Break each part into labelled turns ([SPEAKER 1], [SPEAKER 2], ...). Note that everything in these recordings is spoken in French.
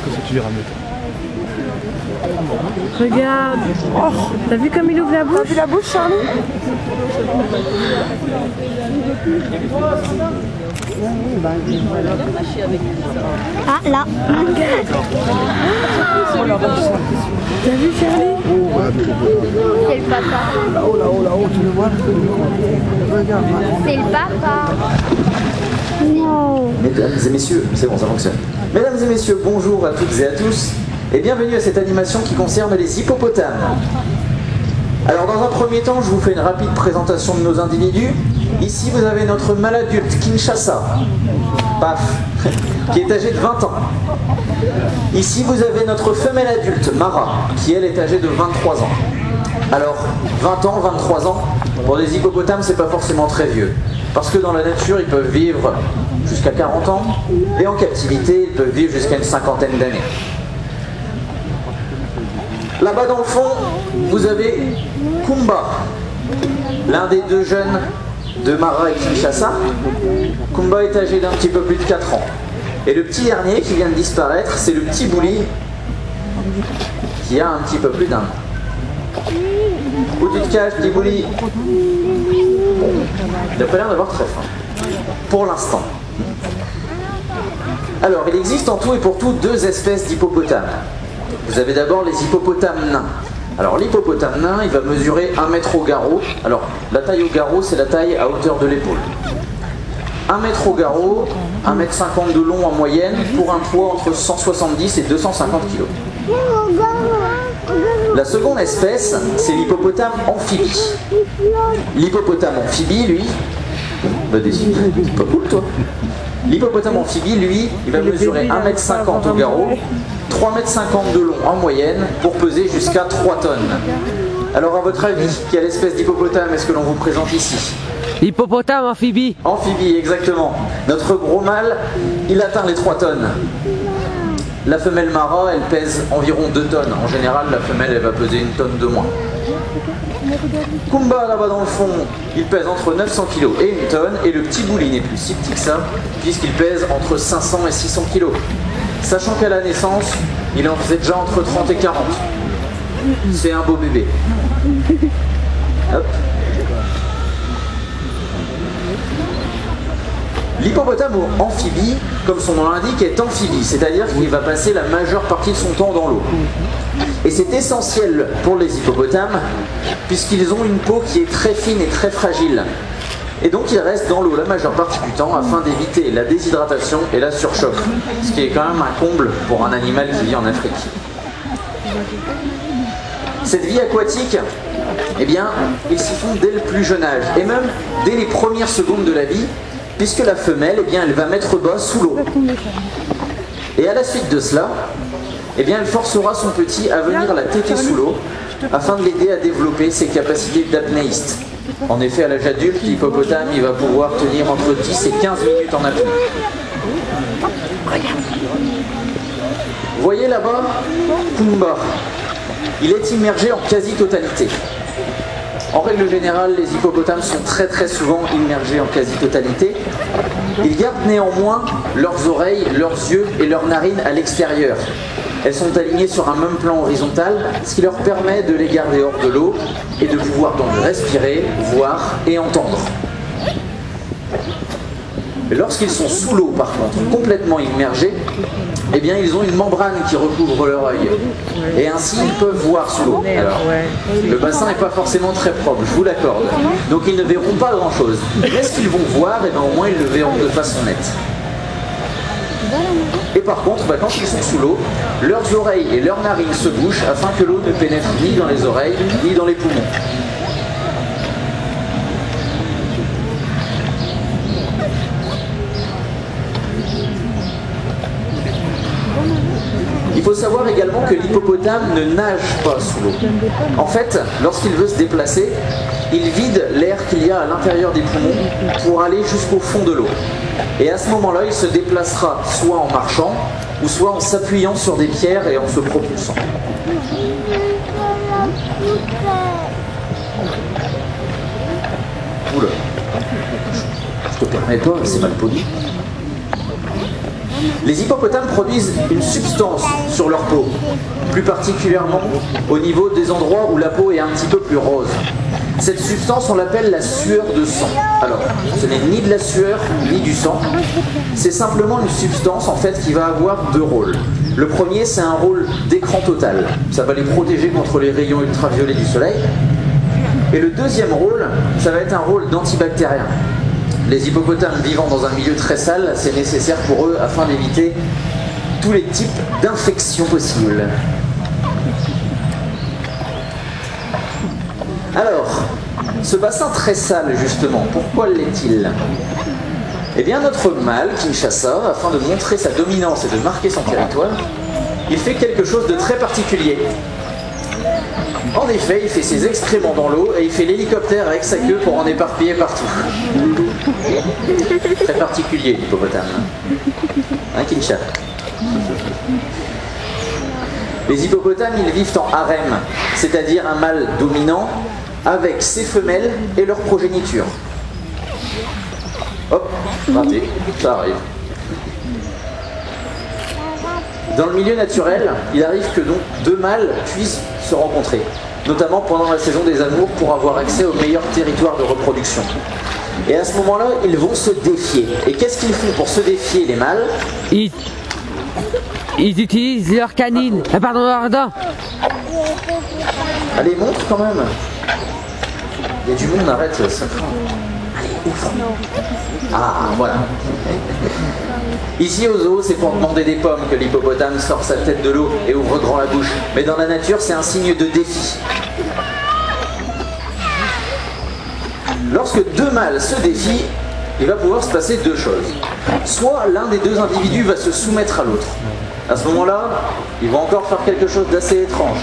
[SPEAKER 1] Qu'est-ce que tu verras mieux?
[SPEAKER 2] Regarde. Oh, t'as vu comme il ouvre la bouche?
[SPEAKER 3] T'as vu la bouche, Charlie?
[SPEAKER 4] Ah, là.
[SPEAKER 2] T'as vu, Charlie?
[SPEAKER 4] C'est le papa.
[SPEAKER 1] Là-haut, là-haut, là-haut, tu le vois? Regarde.
[SPEAKER 4] C'est le papa. Non.
[SPEAKER 5] Mesdames et messieurs, c'est bon, ça fonctionne. Mesdames et messieurs, bonjour à toutes et à tous et bienvenue à cette animation qui concerne les hippopotames. Alors dans un premier temps, je vous fais une rapide présentation de nos individus. Ici, vous avez notre mâle adulte, Kinshasa, paf, qui est âgé de 20 ans. Ici, vous avez notre femelle adulte, Mara, qui elle est âgée de 23 ans. Alors, 20 ans, 23 ans, pour les hippopotames, c'est pas forcément très vieux. Parce que dans la nature, ils peuvent vivre jusqu'à 40 ans, et en captivité, ils peuvent vivre jusqu'à une cinquantaine d'années. Là-bas dans le fond, vous avez Kumba, l'un des deux jeunes de Mara et Kinshasa. Kumba est âgé d'un petit peu plus de 4 ans. Et le petit dernier qui vient de disparaître, c'est le petit Bouli, qui a un petit peu plus d'un an. Où tu te caches, petit Bouli? Il n'a pas l'air d'avoir très faim. Pour l'instant. Alors, il existe en tout et pour tout deux espèces d'hippopotames. Vous avez d'abord les hippopotames nains. Alors, l'hippopotame nain, il va mesurer 1 mètre au garrot. Alors, la taille au garrot, c'est la taille à hauteur de l'épaule. 1 mètre au garrot, 1 mètre 50 de long en moyenne, pour un poids entre 170 et 250 kg. La seconde espèce, c'est l'hippopotame amphibie. L'hippopotame amphibie, lui, bah décide, c'est pas cool toi. L'hippopotame amphibie, lui, il va mesurer 1 mètre 50 au garrot, 3 mètre 50 de long en moyenne, pour peser jusqu'à 3 tonnes. Alors à votre avis, quelle espèce d'hippopotame est-ce que l'on vous présente ici?
[SPEAKER 6] Hippopotame amphibie.
[SPEAKER 5] Amphibie, exactement. Notre gros mâle, il atteint les 3 tonnes. La femelle Mara, elle pèse environ 2 tonnes. En général, la femelle, elle va peser 1 tonne de moins. Kumba, là-bas dans le fond, il pèse entre 900 kg et 1 tonne. Et le petit Bouli n'est plus si petit que ça, puisqu'il pèse entre 500 et 600 kg. Sachant qu'à la naissance, il en faisait déjà entre 30 et 40. C'est un beau bébé. Hop. L'hippopotame amphibie, comme son nom l'indique, est amphibie, c'est-à-dire qu'il va passer la majeure partie de son temps dans l'eau. Et c'est essentiel pour les hippopotames, puisqu'ils ont une peau qui est très fine et très fragile. Et donc ils restent dans l'eau la majeure partie du temps afin d'éviter la déshydratation et la surchauffe, ce qui est quand même un comble pour un animal qui vit en Afrique. Cette vie aquatique, eh bien, ils s'y font dès le plus jeune âge, et même dès les premières secondes de la vie, puisque la femelle, eh bien, elle va mettre bas sous l'eau. Et à la suite de cela, eh bien, elle forcera son petit à venir la téter sous l'eau, afin de l'aider à développer ses capacités d'apnéiste. En effet, à l'âge adulte, l'hippopotame, il va pouvoir tenir entre 10 et 15 minutes en apnée. Vous voyez là-bas, Kumba, il est immergé en quasi-totalité. En règle générale, les hippopotames sont très souvent immergés en quasi-totalité. Ils gardent néanmoins leurs oreilles, leurs yeux et leurs narines à l'extérieur. Elles sont alignées sur un même plan horizontal, ce qui leur permet de les garder hors de l'eau et de pouvoir donc respirer, voir et entendre. Lorsqu'ils sont sous l'eau, par contre, complètement immergés, eh bien, ils ont une membrane qui recouvre leur œil. Et ainsi, ils peuvent voir sous l'eau. Alors, le bassin n'est pas forcément très propre, je vous l'accorde. Donc, ils ne verront pas grand-chose. Mais ce qu'ils vont voir, eh bien, au moins, ils le verront de façon nette. Et par contre, quand ils sont sous l'eau, leurs oreilles et leurs narines se bouchent afin que l'eau ne pénètre ni dans les oreilles, ni dans les poumons. Il faut savoir également que l'hippopotame ne nage pas sous l'eau. En fait, lorsqu'il veut se déplacer, il vide l'air qu'il y a à l'intérieur des poumons pour aller jusqu'au fond de l'eau. Et à ce moment-là, il se déplacera soit en marchant, ou soit en s'appuyant sur des pierres et en se propulsant. Oula, je te permets pas, c'est mal poli. Les hippopotames produisent une substance sur leur peau, plus particulièrement au niveau des endroits où la peau est un petit peu plus rose. Cette substance, on l'appelle la sueur de sang. Alors, ce n'est ni de la sueur, ni du sang. C'est simplement une substance, en fait, qui va avoir deux rôles. Le premier, c'est un rôle d'écran total. Ça va les protéger contre les rayons ultraviolets du soleil. Et le deuxième rôle, ça va être un rôle d'antibactérien. Les hippopotames vivant dans un milieu très sale, c'est nécessaire pour eux afin d'éviter tous les types d'infections possibles. Alors, ce bassin très sale justement, pourquoi l'est-il? Eh bien notre mâle, Kinshasa, afin de montrer sa dominance et de marquer son territoire, il fait quelque chose de très particulier. En effet, il fait ses excréments dans l'eau et il fait l'hélicoptère avec sa queue pour en éparpiller partout. Très particulier l'hippopotame. Hein, Kinshasa? Les hippopotames, ils vivent en harem, c'est-à-dire un mâle dominant avec ses femelles et leur progéniture. Hop, raté, ça arrive. Dans le milieu naturel, il arrive que donc deux mâles puissent se rencontrer, notamment pendant la saison des amours pour avoir accès au meilleur territoire de reproduction. Et à ce moment-là, ils vont se défier. Et qu'est-ce qu'ils font pour se défier, les mâles?
[SPEAKER 6] Ils utilisent leurs canines. Pardon, leurs dents.
[SPEAKER 5] Allez, montre quand même. Il y a du monde, arrête, ça craint. Allez, ouvre. Ah, voilà. Ici au zoo, c'est pour demander des pommes que l'hippopotame sort sa tête de l'eau et ouvre grand la bouche. Mais dans la nature, c'est un signe de défi. Lorsque deux mâles se défient, il va pouvoir se passer deux choses. Soit l'un des deux individus va se soumettre à l'autre. À ce moment-là, ils vont encore faire quelque chose d'assez étrange.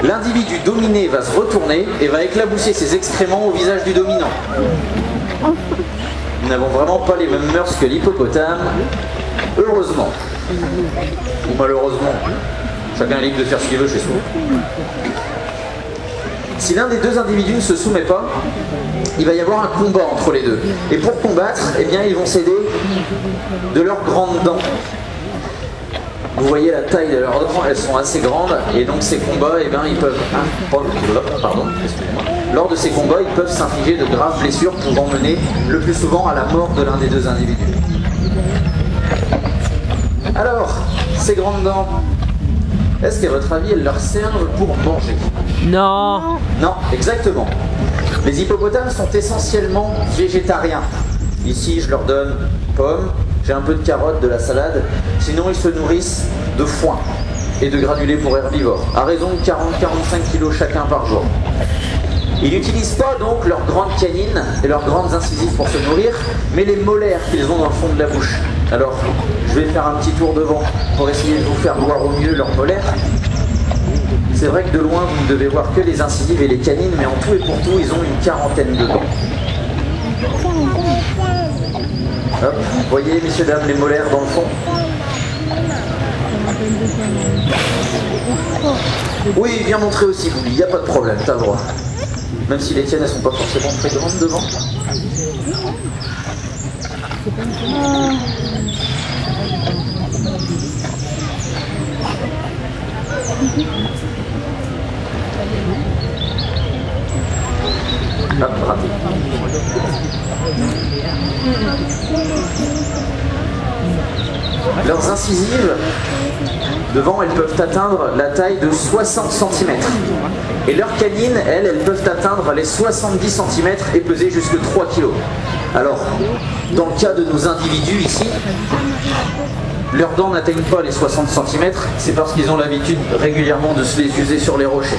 [SPEAKER 5] L'individu dominé va se retourner et va éclabousser ses excréments au visage du dominant. Nous n'avons vraiment pas les mêmes mœurs que l'hippopotame, heureusement. Ou malheureusement, chacun est libre de faire ce qu'il veut chez soi. Si l'un des deux individus ne se soumet pas, il va y avoir un combat entre les deux. Et pour combattre, eh bien, ils vont s'aider de leurs grandes dents. Vous voyez la taille de leurs dents, elles sont assez grandes, et donc ces combats, eh bien, ils peuvent... Pardon, excusez-moi. Lors de ces combats, ils peuvent s'infliger de graves blessures pouvant mener le plus souvent à la mort de l'un des deux individus. Alors, ces grandes dents, est-ce qu'à votre avis, elles leur servent pour manger?
[SPEAKER 6] Non.
[SPEAKER 5] Non, exactement. Les hippopotames sont essentiellement végétariens. Ici, je leur donne pommes, j'ai un peu de carottes, de la salade. Sinon, ils se nourrissent de foin et de granulés pour herbivores, à raison de 40-45 kg chacun par jour. Ils n'utilisent pas donc leurs grandes canines et leurs grandes incisives pour se nourrir, mais les molaires qu'ils ont dans le fond de la bouche. Alors, je vais faire un petit tour devant pour essayer de vous faire voir au mieux leurs molaires. C'est vrai que de loin, vous ne devez voir que les incisives et les canines, mais en tout et pour tout, ils ont une quarantaine de dents. Hop, vous voyez, messieurs, dames, les molaires dans le fond? Oui, viens montrer aussi, Bouli, il n'y a pas de problème, t'as le droit. Même si les tiennes, elles sont pas forcément très grandes devant. Hop, raté. Leurs incisives, devant, elles peuvent atteindre la taille de 60 cm. Et leurs canines, elles peuvent atteindre les 70 cm et peser jusque 3 kg. Alors, dans le cas de nos individus ici, leurs dents n'atteignent pas les 60 cm, c'est parce qu'ils ont l'habitude régulièrement de se les user sur les rochers.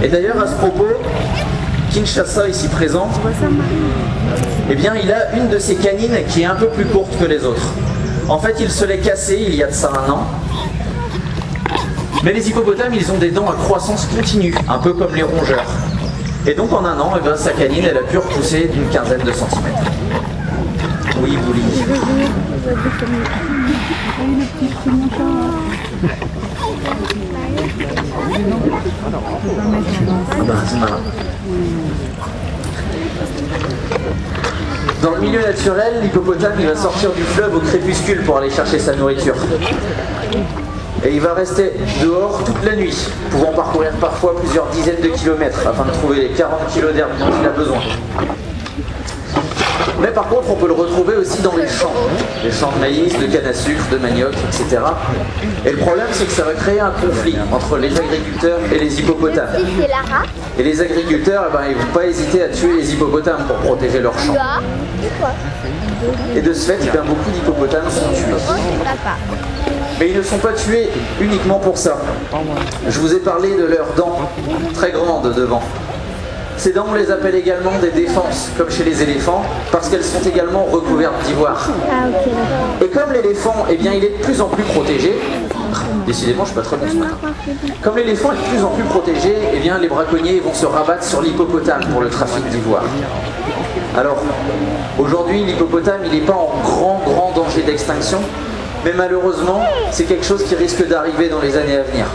[SPEAKER 5] Et d'ailleurs, à ce propos, Kinshasa, ici présent, eh bien, il a une de ses canines qui est un peu plus courte que les autres. En fait, il se l'est cassé il y a de ça 1 an. Mais les hippopotames, ils ont des dents à croissance continue, un peu comme les rongeurs. Et donc, en 1 an, eh bien, sa canine, elle a pu repousser d'une quinzaine de centimètres. Oui, Bouli. Ah bah, c'est malin. Dans le milieu naturel, l'hippopotame il va sortir du fleuve au crépuscule pour aller chercher sa nourriture. Et il va rester dehors toute la nuit, pouvant parcourir parfois plusieurs dizaines de kilomètres afin de trouver les 40 kilos d'herbe dont il a besoin. Mais par contre, on peut le retrouver aussi dans les champs de maïs, de canne à sucre, de manioc, etc. Et le problème, c'est que ça va créer un conflit entre les agriculteurs et les hippopotames.
[SPEAKER 4] C'est Lara.
[SPEAKER 5] Et les agriculteurs, eh ben, ils ne vont pas hésiter à tuer les hippopotames pour protéger leurs champs. Et de ce fait, eh bien, beaucoup d'hippopotames sont tués. Mais ils ne sont pas tués uniquement pour ça. Je vous ai parlé de leurs dents, très grandes devant. Ces dents, on les appelle également des défenses, comme chez les éléphants, parce qu'elles sont également recouvertes d'ivoire. Et comme l'éléphant, eh bien, il est de plus en plus protégé, décidément, je suis pas très bon ce matin. Comme l'éléphant est de plus en plus protégé, eh bien, les braconniers vont se rabattre sur l'hippopotame pour le trafic d'ivoire. Alors, aujourd'hui, l'hippopotame, il n'est pas en grand danger d'extinction, mais malheureusement, c'est quelque chose qui risque d'arriver dans les années à venir.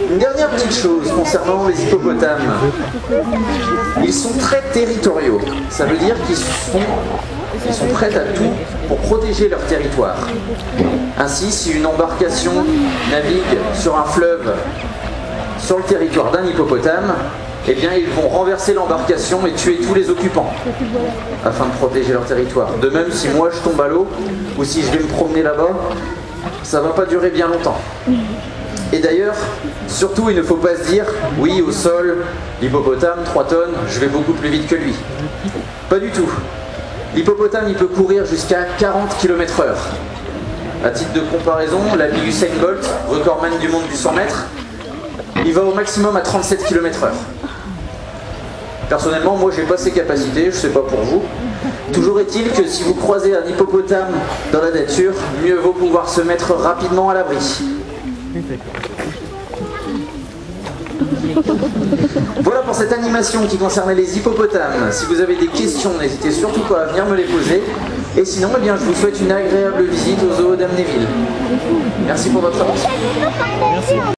[SPEAKER 5] Une dernière petite chose concernant les hippopotames. Ils sont très territoriaux. Ça veut dire qu'ils sont prêts à tout pour protéger leur territoire. Ainsi, si une embarcation navigue sur un fleuve sur le territoire d'un hippopotame, eh bien ils vont renverser l'embarcation et tuer tous les occupants afin de protéger leur territoire. De même, si moi je tombe à l'eau ou si je vais me promener là-bas, ça va pas durer bien longtemps. Et d'ailleurs, surtout, il ne faut pas se dire « oui, au sol, l'hippopotame, 3 tonnes, je vais beaucoup plus vite que lui ». Pas du tout. L'hippopotame, il peut courir jusqu'à 40 km/h. À titre de comparaison, l'ami Usain Bolt, recordman du monde du 100 mètres, il va au maximum à 37 km/h. Personnellement, moi, j'ai pas ces capacités, je sais pas pour vous. Toujours est-il que si vous croisez un hippopotame dans la nature, mieux vaut pouvoir se mettre rapidement à l'abri. Voilà pour cette animation qui concernait les hippopotames. Si vous avez des questions, n'hésitez surtout pas à venir me les poser. Et sinon, eh bien, je vous souhaite une agréable visite au zoo d'Amnéville. Merci pour votre attention.